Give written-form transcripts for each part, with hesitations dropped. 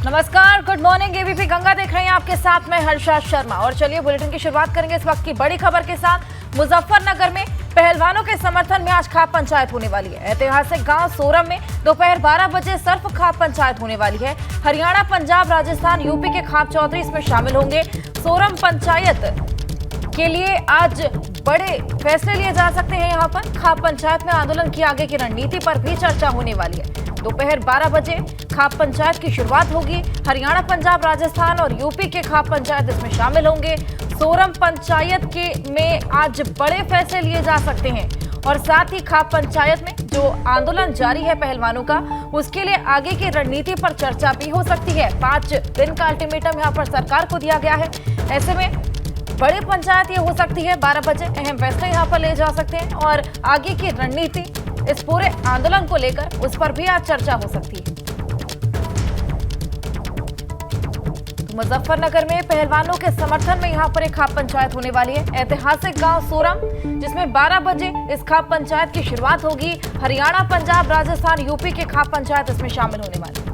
नमस्कार, good morning. ABP Ganga देख रहे हैं, आपके साथ मैं हर्षा शर्मा। और चलिए बुलेटिन की शुरुआत करेंगे इस वक्त की बड़ी खबर के साथ। मुजफ्फरनगर में पहलवानों के समर्थन में आज खाप पंचायत होने वाली है। ऐतिहासिक गांव सोरम में दोपहर 12 बजे सर्फ खाप पंचायत होने वाली है। हरियाणा, पंजाब, राजस्थान, यूपी के खाप चौधरी इसमें शामिल होंगे। सोरम पंचायत के लिए आज बड़े फैसले लिए जा सकते हैं। यहाँ पर खाप पंचायत में आंदोलन की आगे की रणनीति पर भी चर्चा होने वाली है। दोपहर 12 बजे खाप पंचायत की शुरुआत होगी। हरियाणा, पंजाब, राजस्थान और यूपी के खाप पंचायत इसमें शामिल होंगे। सोरम पंचायत में आज बड़े फैसले लिए जा सकते हैं और साथ ही खाप पंचायत में जो आंदोलन जारी है पहलवानों का, उसके लिए आगे की रणनीति पर चर्चा भी हो सकती है। 5 दिन का अल्टीमेटम यहाँ पर सरकार को दिया गया है। ऐसे में बड़ी पंचायत ये हो सकती है। 12 बजे अहम फैसले यहाँ पर ले जा सकते हैं और आगे की रणनीति इस पूरे आंदोलन को लेकर उस पर भी आज चर्चा हो सकती है। मुजफ्फरनगर में पहलवानों के समर्थन में यहाँ पर एक खाप पंचायत होने वाली है। ऐतिहासिक गांव सोरम, जिसमें 12 बजे इस खाप पंचायत की शुरुआत होगी। हरियाणा, पंजाब, राजस्थान, यूपी के खाप पंचायत इसमें शामिल होने वाले हैं।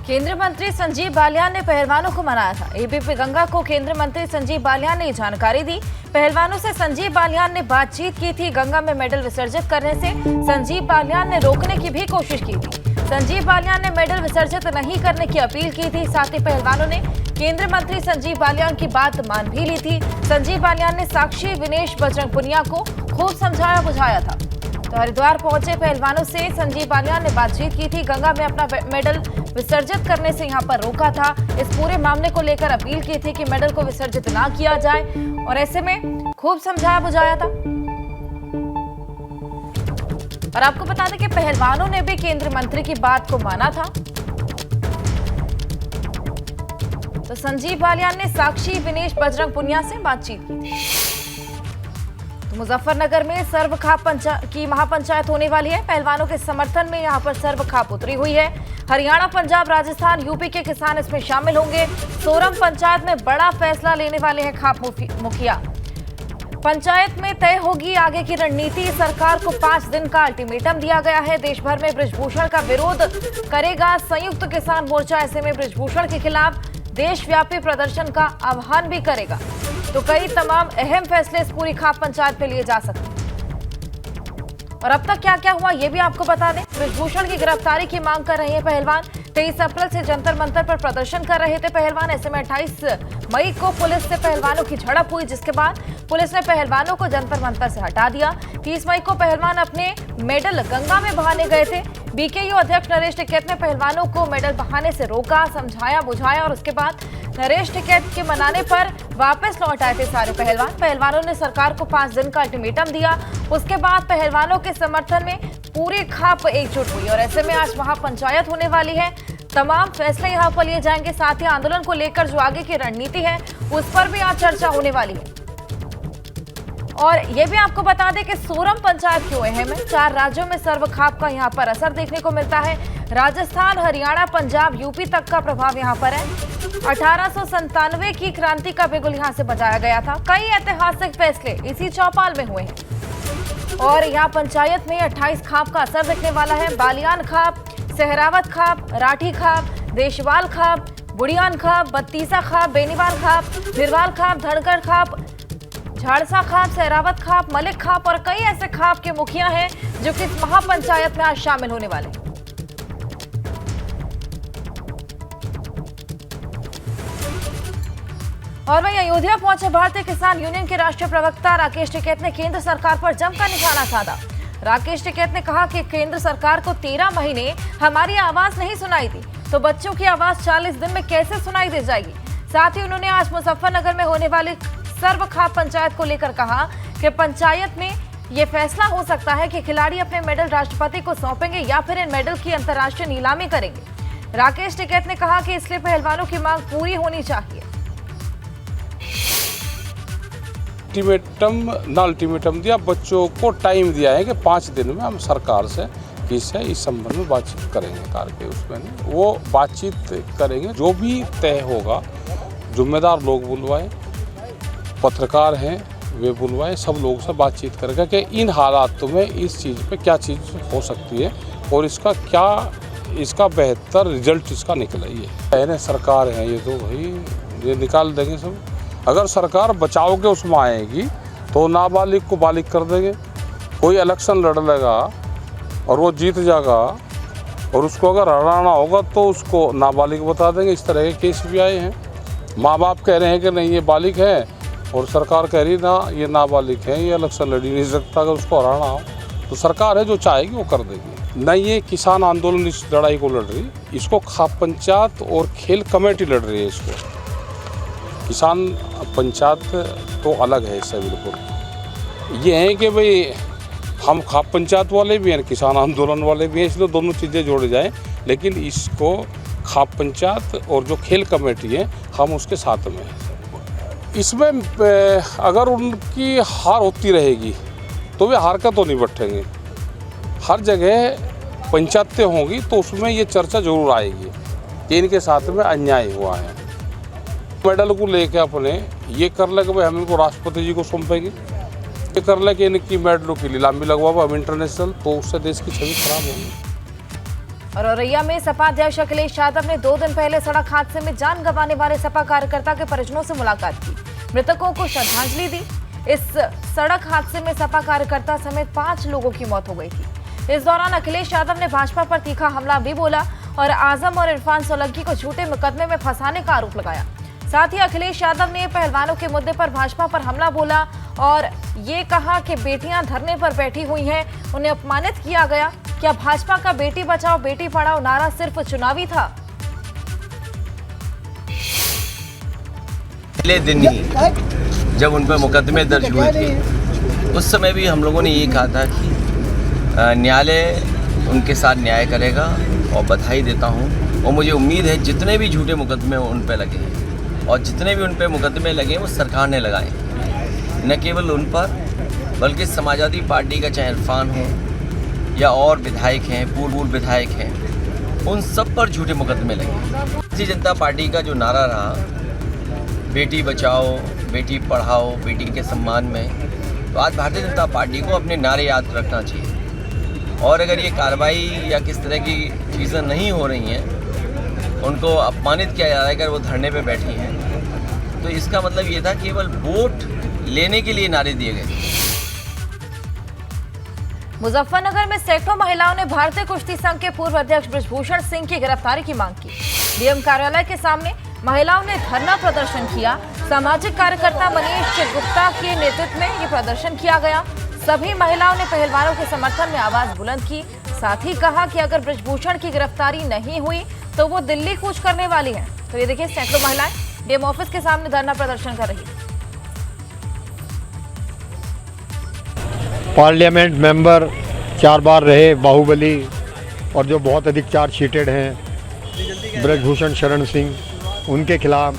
केंद्रीय मंत्री संजीव बालियान ने पहलवानों को मनाया था। एबीपी गंगा को केंद्रीय मंत्री संजीव बालियान ने जानकारी दी। पहलवानों से संजीव बालियान ने बातचीत की थी। गंगा में मेडल विसर्जित करने से संजीव बालियान ने रोकने की भी कोशिश की थी। संजीव बालियान ने मेडल विसर्जित नहीं करने की अपील की थी। साथ ही पहलवानों ने केंद्रीय मंत्री संजीव बालियान की बात मान भी ली थी। संजीव बालियान ने साक्षी, विनेश, बजरंग पुनिया को खूब समझाया बुझाया था। तो हरिद्वार पहुंचे पहलवानों से संजीव बालियान ने बातचीत की थी। गंगा में अपना मेडल विसर्जित करने से यहां पर रोका था। इस पूरे मामले को लेकर अपील की थी कि मेडल को विसर्जित ना किया जाए और ऐसे में खूब समझाया बुझाया था। और आपको बता दें कि पहलवानों ने भी केंद्रीय मंत्री की बात को माना था। तो संजीव बालियान ने साक्षी, विनेश, बजरंग पुनिया से बातचीत की थी। मुजफ्फरनगर में सर्व खाप की महापंचायत होने वाली है। पहलवानों के समर्थन में यहां पर सर्व खाप उतरी हुई है। हरियाणा, पंजाब, राजस्थान, यूपी के किसान इसमें शामिल होंगे। सोरम पंचायत में बड़ा फैसला लेने वाले हैं खाप मुखिया। पंचायत में तय होगी आगे की रणनीति। सरकार को 5 दिन का अल्टीमेटम दिया गया है। देश भर में बृजभूषण का विरोध करेगा संयुक्त किसान मोर्चा। ऐसे में बृजभूषण के खिलाफ देशव्यापी प्रदर्शन का आह्वान भी करेगा। तो कई तमाम अहम फैसले इस पूरी खाप पंचायत पे लिए जा सकते हैं। और अब तक क्या क्या हुआ ये भी आपको बता दें। बृजभूषण की गिरफ्तारी की मांग कर रहे हैं पहलवान। 23 अप्रैल से जंतर मंतर पर प्रदर्शन कर रहे थे पहलवान। ऐसे में 28 मई को पुलिस से पहलवानों की झड़प हुई, जिसके बाद पुलिस ने पहलवानों को जंतर मंतर से हटा दिया। 30 मई को पहलवान अपने मेडल गंगा में बहाने गए थे। बीकेयू अध्यक्ष नरेश टिकैत ने पहलवानों को मेडल बहाने से रोका, समझाया बुझाया और उसके बाद नरेश टिकैत के मनाने पर वापस लौट आए थे सारे पहलवान। पहलवानों ने सरकार को 5 दिन का अल्टीमेटम दिया। उसके बाद पहलवानों के समर्थन में पूरी खाप एकजुट हुई और ऐसे में आज महापंचायत होने वाली है। तमाम फैसले यहाँ पर लिए जाएंगे। साथ ही आंदोलन को लेकर जो आगे की रणनीति है उस पर भी आज चर्चा होने वाली है। और ये भी आपको बता दें कि सोरम पंचायत क्यों अहम है। 4 राज्यों में सर्व खाप का यहाँ पर असर देखने को मिलता है। राजस्थान, हरियाणा, पंजाब, यूपी तक का प्रभाव यहाँ पर है। 1897 की क्रांति का बिगुल यहाँ से बजाया गया था। कई ऐतिहासिक फैसले इसी चौपाल में हुए हैं और यहाँ पंचायत में 28 खाप का असर दिखने वाला है। बालियान खाप, सहरावत खाप, राठी खाप, देशवाल खाप, बुढ़ियान खाप, बत्तीसा खाप, बेनीवाल खाप, निर्वाल खाप, धनगढ़ खाप, झाड़सा खाप, सहरावत खाप, मलिक खाप और कई ऐसे खाप के मुखिया हैं जो कि इस महापंचायत में आज शामिल होने वाले हैं। और वहीं अयोध्या पहुंचे भारतीय किसान यूनियन के राष्ट्रीय प्रवक्ता राकेश टिकैत ने केंद्र सरकार पर जमकर निशाना साधा। राकेश टिकैत ने कहा कि केंद्र सरकार को 13 महीने हमारी आवाज नहीं सुनाई दी, तो बच्चों की आवाज 40 दिन में कैसे सुनाई दे जाएगी। साथ ही उन्होंने आज मुजफ्फरनगर में होने वाली सर्व खाप पंचायत को लेकर कहा कि पंचायत में ये फैसला हो सकता है कि खिलाड़ी अपने मेडल राष्ट्रपति को सौंपेंगे या फिर इन मेडल की अंतर्राष्ट्रीय नीलामी करेंगे। राकेश टिकैत ने कहा कि इसलिए पहलवानों की मांग पूरी होनी चाहिए। अल्टीमेटम दिया, बच्चों को टाइम दिया है कि 5 दिन में हम सरकार से इस संबंध में बातचीत करेंगे। कार के उसमें वो बातचीत करेंगे, जो भी तय होगा। जिम्मेदार लोग बुलवाए, पत्रकार हैं, वे बुलवाए, सब लोगों से बातचीत करके कि इन हालातों में इस चीज़ पे क्या चीज़ हो सकती है और इसका बेहतर रिजल्ट इसका निकला। ये पहले सरकार है, ये तो भाई ये निकाल देंगे सब। अगर सरकार बचाव के उसमें आएगी तो नाबालिग को बालिग कर देंगे। कोई इलेक्शन लड़ लेगा और वो जीत जाएगा और उसको अगर हराना होगा तो उसको नाबालिग बता देंगे। इस तरह के केस भी आए हैं। माँ बाप कह रहे हैं कि नहीं ये बालिग है और सरकार कह रही ना ये नाबालिग है, ये इलेक्शन लड़ ही नहीं सकता। अगर उसको हराना हो तो सरकार है जो चाहेगी वो कर देगी। न ये किसान आंदोलन इस लड़ाई को लड़ रही, इसको खाप पंचायत और खेल कमेटी लड़ रही है। इसको किसान पंचायत तो अलग है इससे बिल्कुल। ये है कि भाई हम खाप पंचायत वाले भी हैं, किसान आंदोलन वाले भी हैं, इसलिए दोनों चीज़ें जोड़ी जाएँ। लेकिन इसको खाप पंचायत और जो खेल कमेटी है हम उसके साथ में हैं। इसमें अगर उनकी हार होती रहेगी तो वे हार का तो नहीं बैठेंगे। हर जगह पंचायतें होंगी तो उसमें ये चर्चा जरूर आएगी कि इनके साथ में अन्याय हुआ है। मेडल को लेके अपने ये कर ले कि भाई हम इनको राष्ट्रपति जी को सौंपेंगे, ये कर ले कि इनकी मेडलों की नीलामी लगवा हम इंटरनेशनल, तो उससे देश की छवि खराब होगी। और औरैया में सपा अध्यक्ष अखिलेश यादव ने 2 दिन पहले सड़क हादसे में जान गंवाने वाले सपा कार्यकर्ता के परिजनों से मुलाकात की, मृतकों को श्रद्धांजलि दी। इस सड़क हादसे में सपा कार्यकर्ता समेत 5 लोगों की मौत हो गई थी। इस दौरान अखिलेश यादव ने भाजपा पर तीखा हमला भी बोला और आजम और इरफान सोलंकी को झूठे मुकदमे में फंसाने का आरोप लगाया। साथ ही अखिलेश यादव ने पहलवानों के मुद्दे पर भाजपा पर हमला बोला और ये कहा कि बेटियां धरने पर बैठी हुई हैं, उन्हें अपमानित किया गया। क्या भाजपा का बेटी बचाओ बेटी पढ़ाओ नारा सिर्फ चुनावी था? पहले दिन ही जब उन पर मुकदमे दर्ज हुए थे उस समय भी हम लोगों ने ये कहा था कि न्यायालय उनके साथ न्याय करेगा और बधाई देता हूँ। और मुझे उम्मीद है जितने भी झूठे मुकदमे उन पर लगे हैं और जितने भी उन पर मुकदमे लगे वो सरकार ने लगाए, न केवल उन पर बल्कि समाजवादी पार्टी का चाहे इरफान हो या और विधायक हैं, पूर्व विधायक हैं, उन सब पर झूठे मुकदमे लगे। भारतीय जनता पार्टी का जो नारा रहा बेटी बचाओ बेटी पढ़ाओ बेटी के सम्मान में, तो आज भारतीय जनता पार्टी को अपने नारे याद रखना चाहिए। और अगर ये कार्रवाई या किस तरह की चीज़ें नहीं हो रही हैं, उनको अपमानित किया जा रहा है अगर वो धरने पे बैठी हैं, तो इसका मतलब ये था केवल वोट लेने के लिए नारे दिए गए। मुजफ्फरनगर में सैकड़ों महिलाओं ने भारतीय कुश्ती संघ के पूर्व अध्यक्ष बृजभूषण सिंह की गिरफ्तारी की मांग की। डीएम कार्यालय के सामने महिलाओं ने धरना प्रदर्शन किया। सामाजिक कार्यकर्ता मनीष गुप्ता के नेतृत्व में ये प्रदर्शन किया गया। सभी महिलाओं ने पहलवानों के समर्थन में आवाज बुलंद की। साथ ही कहा कि अगर बृजभूषण की गिरफ्तारी नहीं हुई तो वो दिल्ली कूच करने वाली हैं। तो ये देखिए सैकड़ों महिलाएं डीएम ऑफिस के सामने धरना प्रदर्शन कर रही है। पार्लियामेंट मेंबर 4 बार रहे बाहुबली और जो बहुत अधिक चार्जशीटेड हैं बृजभूषण शरण सिंह, उनके खिलाफ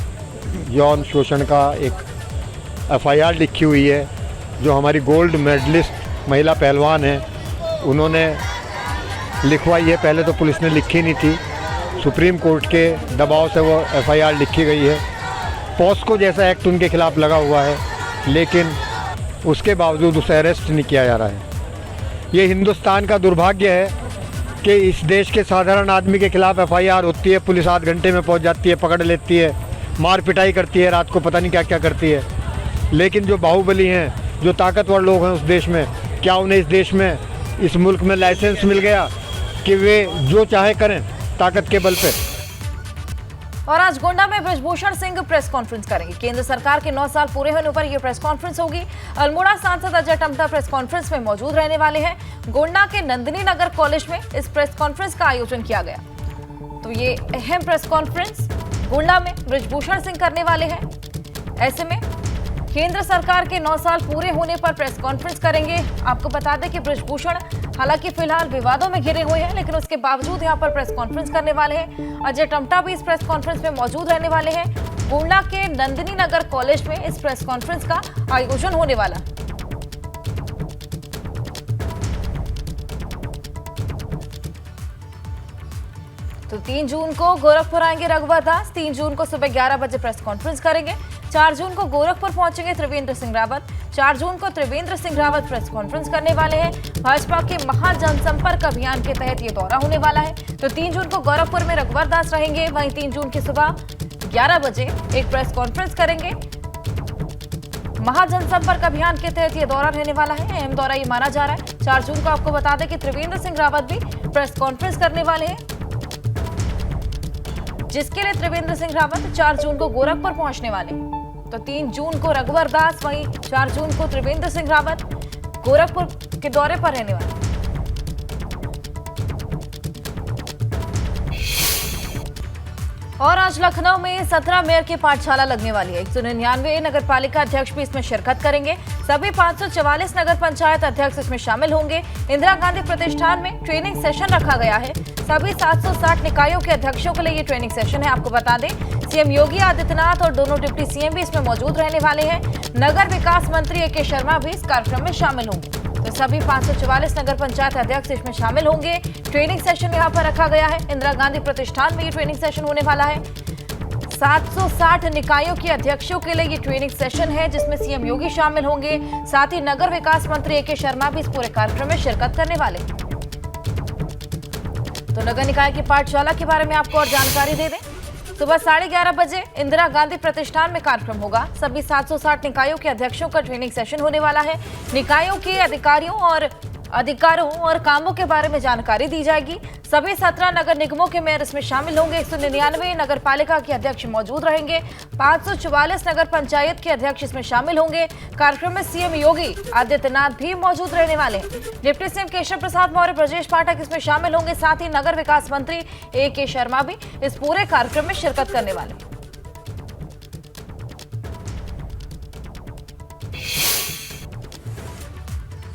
यौन शोषण का एक एफआईआर लिखी हुई है। जो हमारी गोल्ड मेडलिस्ट महिला पहलवान हैं उन्होंने लिखवाई है। पहले तो पुलिस ने लिखी नहीं थी, सुप्रीम कोर्ट के दबाव से वो एफआईआर लिखी गई है। पॉस्को जैसा एक्ट उनके खिलाफ लगा हुआ है, लेकिन उसके बावजूद उसे अरेस्ट नहीं किया जा रहा है। ये हिंदुस्तान का दुर्भाग्य है कि इस देश के साधारण आदमी के खिलाफ एफआईआर होती है, पुलिस आध घंटे में पहुंच जाती है, पकड़ लेती है, मार पिटाई करती है, रात को पता नहीं क्या क्या करती है। लेकिन जो बाहुबली हैं, जो ताकतवर लोग हैं उस देश में, क्या उन्हें इस देश में, इस मुल्क में लाइसेंस मिल गया कि वे जो चाहे करें ताकत के बल पे? और आज गोंडा में बृजभूषण सिंह प्रेस कॉन्फ्रेंस करेंगे। केंद्र सरकार के 9 साल पूरे होने पर यह प्रेस कॉन्फ्रेंस होगी। अल्मोड़ा सांसद अजय टम्टा प्रेस कॉन्फ्रेंस में मौजूद रहने वाले हैं। गोंडा के नंदिनी नगर कॉलेज में इस प्रेस कॉन्फ्रेंस का आयोजन किया गया। तो ये अहम प्रेस कॉन्फ्रेंस गोंडा में बृजभूषण सिंह करने वाले हैं। ऐसे में केंद्र सरकार के 9 साल पूरे होने पर प्रेस कॉन्फ्रेंस करेंगे। आपको बता दें कि बृजभूषण हालांकि फिलहाल विवादों में घिरे हुए हैं, लेकिन उसके बावजूद यहां पर प्रेस कॉन्फ्रेंस करने वाले हैं। अजय टम्टा भी इस प्रेस कॉन्फ्रेंस में मौजूद रहने वाले हैं। गोंडा के नंदिनी नगर कॉलेज में इस प्रेस कॉन्फ्रेंस का आयोजन होने वाला। तो 3 जून को गोरखपुर आएंगे रघुवर दास। 3 जून को सुबह 11 बजे प्रेस कॉन्फ्रेंस करेंगे। 4 जून को गोरखपुर पहुंचेंगे त्रिवेंद्र सिंह रावत। 4 जून को त्रिवेंद्र सिंह रावत प्रेस कॉन्फ्रेंस करने वाले हैं। भाजपा के महाजनसंपर्क अभियान के तहत ये दौरा होने वाला है। तो 3 जून को गोरखपुर में रघुवर दास रहेंगे। वहीं 3 जून की सुबह 11 बजे एक प्रेस कॉन्फ्रेंस करेंगे। महाजनसंपर्क अभियान के तहत ये दौरा रहने वाला है। अहम दौरा ये माना जा रहा है। 4 जून को आपको बता दें कि त्रिवेंद्र सिंह रावत भी प्रेस कॉन्फ्रेंस करने वाले हैं, जिसके लिए त्रिवेंद्र सिंह रावत 4 जून को गोरखपुर पहुंचने वाले हैं। तो 3 जून को रघुवर दास, वहीं 4 जून को त्रिवेंद्र सिंह रावत गोरखपुर के दौरे पर रहने वाले। और आज लखनऊ में 17 मेयर की पाठशाला लगने वाली है। 199 नगर पालिका अध्यक्ष भी इसमें शिरकत करेंगे। सभी 544 नगर पंचायत अध्यक्ष इसमें शामिल होंगे। इंदिरा गांधी प्रतिष्ठान में ट्रेनिंग सेशन रखा गया है। सभी 760 निकायों के अध्यक्षों के लिए ये ट्रेनिंग सेशन है। आपको बता दें, सीएम योगी आदित्यनाथ और दोनों डिप्टी सीएम भी इसमें मौजूद रहने वाले हैं। नगर विकास मंत्री ए.के. शर्मा भी इस कार्यक्रम में शामिल होंगे। तो सभी 544 नगर पंचायत अध्यक्ष इसमें शामिल होंगे। ट्रेनिंग सेशन यहाँ पर रखा गया है। इंदिरा गांधी प्रतिष्ठान में ये ट्रेनिंग सेशन होने वाला है। 760 निकायों के अध्यक्षों के लिए ये ट्रेनिंग सेशन है, जिसमें सीएम योगी शामिल होंगे। साथ ही नगर विकास मंत्री ए.के. शर्मा भी इस पूरे कार्यक्रम में शिरकत करने वाले हैं। तो नगर निकाय की पाठशाला के बारे में आपको और जानकारी दे दें। सुबह 11:30 बजे इंदिरा गांधी प्रतिष्ठान में कार्यक्रम होगा। सभी 760 निकायों के अध्यक्षों का ट्रेनिंग सेशन होने वाला है। निकायों के अधिकारों और कामों के बारे में जानकारी दी जाएगी। सभी 17 नगर निगमों के मेयर इसमें शामिल होंगे। 199 नगर पालिका के अध्यक्ष मौजूद रहेंगे। 544 नगर पंचायत के अध्यक्ष इसमें शामिल होंगे। कार्यक्रम में सीएम योगी आदित्यनाथ भी मौजूद रहने वाले हैं। डिप्टी सीएम केशव प्रसाद मौर्य, ब्रजेश पाठक इसमें शामिल होंगे। साथ ही नगर विकास मंत्री ए.के. शर्मा भी इस पूरे कार्यक्रम में शिरकत करने वाले हैं।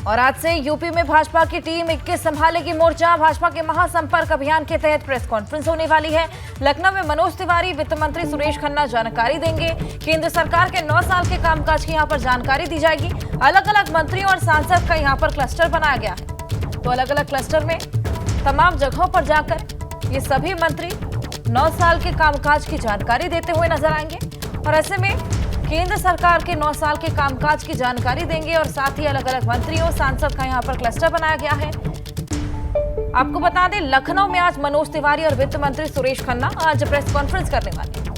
और आज से यूपी में भाजपा की टीम 21 संभालेगी मोर्चा। भाजपा के महासंपर्क अभियान के तहत प्रेस कॉन्फ्रेंस होने वाली है। लखनऊ में मनोज तिवारी, वित्त मंत्री सुरेश खन्ना जानकारी देंगे। केंद्र सरकार के 9 साल के कामकाज की यहां पर जानकारी दी जाएगी। अलग अलग मंत्रियों और सांसद का यहां पर क्लस्टर बनाया गया है। तो अलग अलग क्लस्टर में तमाम जगहों पर जाकर ये सभी मंत्री 9 साल के कामकाज की जानकारी देते हुए नजर आएंगे। और ऐसे में केंद्र सरकार के 9 साल के कामकाज की जानकारी देंगे। और साथ ही अलग अलग मंत्रियों, सांसद का यहां पर क्लस्टर बनाया गया है। आपको बता दें, लखनऊ में आज मनोज तिवारी और वित्त मंत्री सुरेश खन्ना आज प्रेस कॉन्फ्रेंस करने वाले हैं।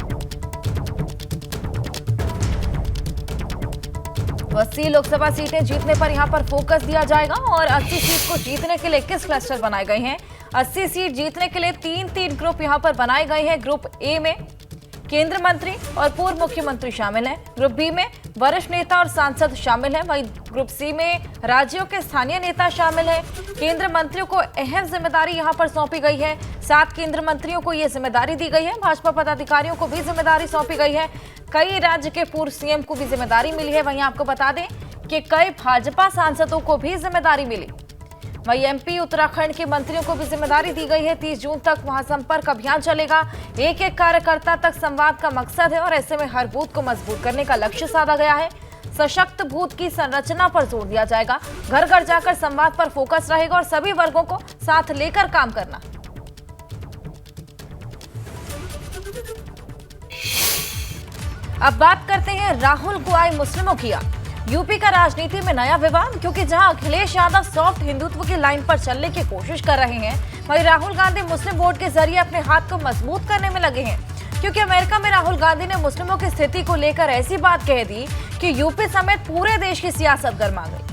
80 लोकसभा सीटें जीतने पर यहां पर फोकस दिया जाएगा। और 80 सीट को जीतने के लिए 21 क्लस्टर बनाए गए हैं। 80 सीट जीतने के लिए 3-3 ग्रुप यहां पर बनाए गए हैं। ग्रुप ए में केंद्र मंत्री और पूर्व मुख्यमंत्री शामिल हैं। ग्रुप बी में वरिष्ठ नेता और सांसद शामिल हैं। वहीं ग्रुप सी में राज्यों के स्थानीय नेता शामिल हैं। केंद्र मंत्रियों को अहम जिम्मेदारी यहां पर सौंपी गई है। 7 केंद्र मंत्रियों को यह जिम्मेदारी दी गई है। भाजपा पदाधिकारियों को भी जिम्मेदारी सौंपी गई है। कई राज्य के पूर्व सीएम को भी जिम्मेदारी मिली है। वहीं आपको बता दें कि कई भाजपा सांसदों को भी जिम्मेदारी मिली। वहीं एमपी, उत्तराखंड के मंत्रियों को भी जिम्मेदारी दी गई है। 30 जून तक महासंपर्क अभियान चलेगा। एक-एक कार्यकर्ता तक संवाद का मकसद है। और ऐसे में हर बूथ को मजबूत करने का लक्ष्य साधा गया है। सशक्त बूथ की संरचना पर जोर दिया जाएगा। घर घर जाकर संवाद पर फोकस रहेगा और सभी वर्गों को साथ लेकर काम करना। अब बात करते हैं राहुल को आई मुस्लिमों की याद। यूपी का राजनीति में नया विवाद, क्योंकि जहां अखिलेश यादव सॉफ्ट हिंदुत्व की लाइन पर चलने की कोशिश कर रहे हैं, वहीं राहुल गांधी मुस्लिम वोट के जरिए अपने हाथ को मजबूत करने में लगे हैं। क्योंकि अमेरिका में राहुल गांधी ने मुस्लिमों की स्थिति को लेकर ऐसी बात कह दी कि यूपी समेत पूरे देश की सियासत गर्मा गई।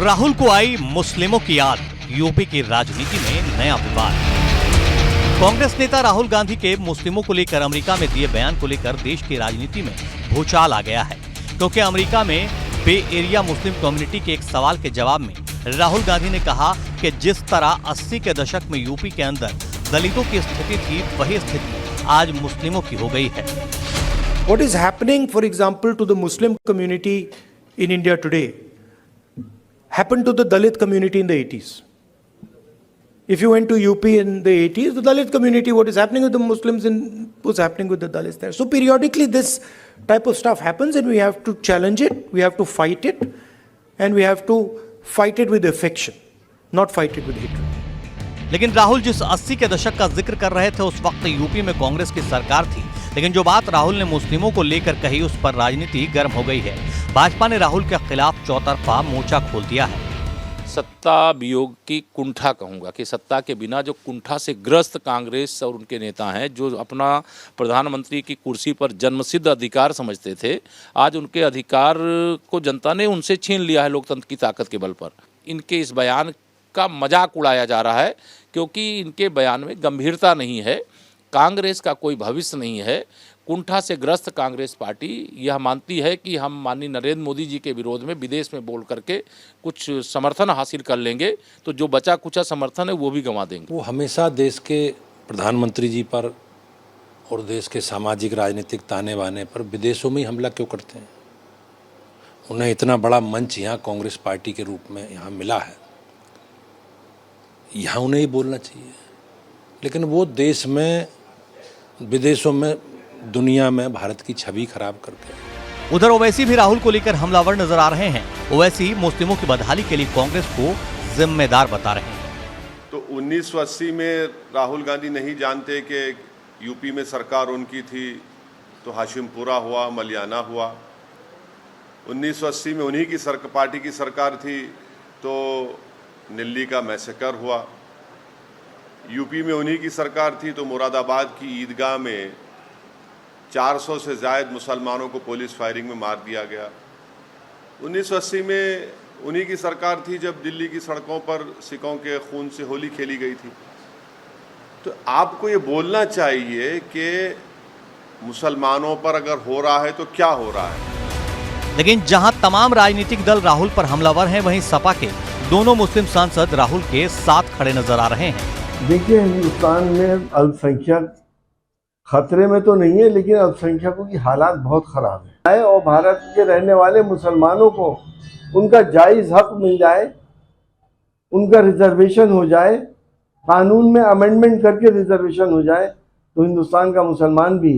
राहुल को आई मुस्लिमों की याद, यूपी की राजनीति में नया विवाद। कांग्रेस नेता राहुल गांधी के मुस्लिमों को लेकर अमेरिका में दिए बयान को लेकर देश की राजनीति में भूचाल आ गया है। क्योंकि अमेरिका में बे एरिया मुस्लिम कम्युनिटी के एक सवाल के जवाब में राहुल गांधी ने कहा कि जिस तरह 80 के दशक में यूपी के अंदर दलितों की स्थिति थी, वही स्थिति आज मुस्लिमों की हो गई है। What is happening, for example, to the Muslim community in India today happened to the Dalit community in the 80s. If you went to UP in the 80s, the Dalit community, what is happening with the Muslims was happening with the Dalits there. So periodically this type of stuff happens and we have to challenge it, we have to fight it, and we have to fight it with affection, not fight it with hatred. लेकिन राहुल जिस 80 के दशक का जिक्र कर रहे थे, उस वक्त यूपी में कांग्रेस की सरकार थी। लेकिन जो बात राहुल ने मुस्लिमों को लेकर कही, उस पर राजनीति गर्म हो गई है। भाजपा ने राहुल के खिलाफ चौतरफा मोर्चा खोल दिया है। सत्ता वियोग की कुंठा कहूँगा कि सत्ता के बिना जो कुंठा से ग्रस्त कांग्रेस और उनके नेता हैं, जो अपना प्रधानमंत्री की कुर्सी पर जन्मसिद्ध अधिकार समझते थे, आज उनके अधिकार को जनता ने उनसे छीन लिया है लोकतंत्र की ताकत के बल पर। इनके इस बयान का मजाक उड़ाया जा रहा है क्योंकि इनके बयान में गंभीरता नहीं है, कांग्रेस का कोई भविष्य नहीं है। कुंठा से ग्रस्त कांग्रेस पार्टी यह मानती है कि हम माननीय नरेंद्र मोदी जी के विरोध में विदेश में बोल करके कुछ समर्थन हासिल कर लेंगे, तो जो बचा कुचा समर्थन है वो भी गंवा देंगे। वो हमेशा देश के प्रधानमंत्री जी पर और देश के सामाजिक राजनीतिक ताने बाने पर विदेशों में ही हमला क्यों करते हैं? उन्हें इतना बड़ा मंच यहाँ कांग्रेस पार्टी के रूप में यहाँ मिला है, यहाँ उन्हें ही बोलना चाहिए। लेकिन वो देश में, विदेशों में, दुनिया में भारत की छवि खराब करके। उधर ओवैसी भी राहुल को लेकर हमलावर नजर आ रहे हैं। ओवैसी मुस्लिमों की बदहाली के लिए कांग्रेस को जिम्मेदार बता रहे हैं। तो 1980 में राहुल गांधी नहीं जानते कि यूपी में सरकार उनकी थी, तो हाशिमपुरा हुआ, मलियाना हुआ। 1980 में उन्हीं की पार्टी की सरकार थी, तो दिल्ली का मैसेकर हुआ। यूपी में उन्हीं की सरकार थी, तो मुरादाबाद की ईदगाह में 400 से ज़ायद मुसलमानों को पुलिस फायरिंग में मार दिया गया। 1980 में उन्हीं की सरकार थी जब दिल्ली की सड़कों पर सिखों के खून से होली खेली गई थी। तो आपको ये बोलना चाहिए कि मुसलमानों पर अगर हो रहा है तो क्या हो रहा है। लेकिन जहां तमाम राजनीतिक दल राहुल पर हमलावर हैं, वहीं सपा के दोनों मुस्लिम सांसद राहुल के साथ खड़े नजर आ रहे हैं। देखिए, हिंदुस्तान में अल्पसंख्यक खतरे में तो नहीं है, लेकिन अल्पसंख्यकों की हालात बहुत खराब है और भारत के रहने वाले मुसलमानों को उनका जायज़ हक मिल जाए, उनका रिजर्वेशन हो जाए, कानून में अमेंडमेंट करके रिजर्वेशन हो जाए, तो हिंदुस्तान का मुसलमान भी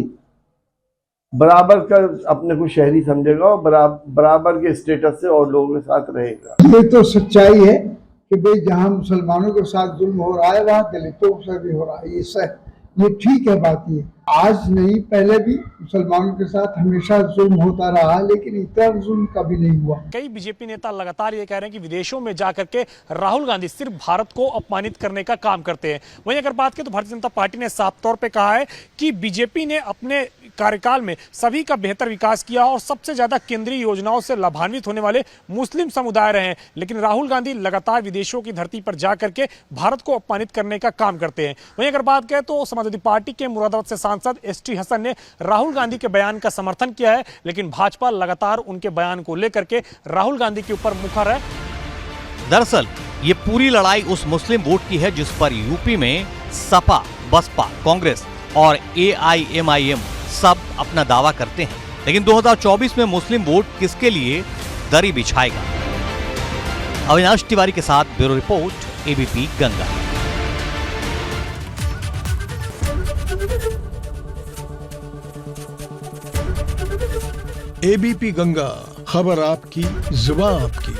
बराबर का अपने को शहरी समझेगा और बराबर के स्टेटस से और लोगों के साथ रहेगा। ये तो सच्चाई है कि भाई जहाँ मुसलमानों के साथ जुल्म हो रहा है, वहाँ दलितों के साथ भी हो रहा है। ये ठीक है बात। ये आज नहीं, पहले भी मुसलमानों के साथ हमेशा जुल्म होता रहा, लेकिन इतना जुल्म कभी नहीं हुआ। कई बीजेपी नेता लगातार ये कह रहे हैं कि विदेशों में जाकर के राहुल गांधी सिर्फ भारत को अपमानित करने का काम करते हैं। वहीं अगर बात करें तो भारतीय जनता पार्टी ने साफ तौर पे कहा है कि बीजेपी ने अपने कार्यकाल में सभी का बेहतर विकास किया और सबसे ज्यादा केंद्रीय योजनाओं से लाभान्वित होने वाले मुस्लिम समुदाय रहे हैं। लेकिन राहुल गांधी लगातार विदेशों की धरती पर जाकर के भारत को अपमानित करने का काम करते हैं। वहीं अगर बात करें तो समाजवादी पार्टी के मुरादाबाद से सांसद एसटी हसन ने राहुल गांधी के बयान का समर्थन किया है, लेकिन भाजपा लगातार उनके बयान को लेकर के राहुल गांधी के ऊपर मुखर है। दरअसल ये पूरी लड़ाई उस मुस्लिम वोट की है जिस पर यूपी में सपा, बसपा, कांग्रेस और AIMIM सब अपना दावा करते हैं। लेकिन 2024 में मुस्लिम वोट किसके लिए दरी बिछाएगा? अविनाश तिवारी के साथ bureau report, ABP Ganga. ABP Ganga, खबर आपकी, जुबान आपकी।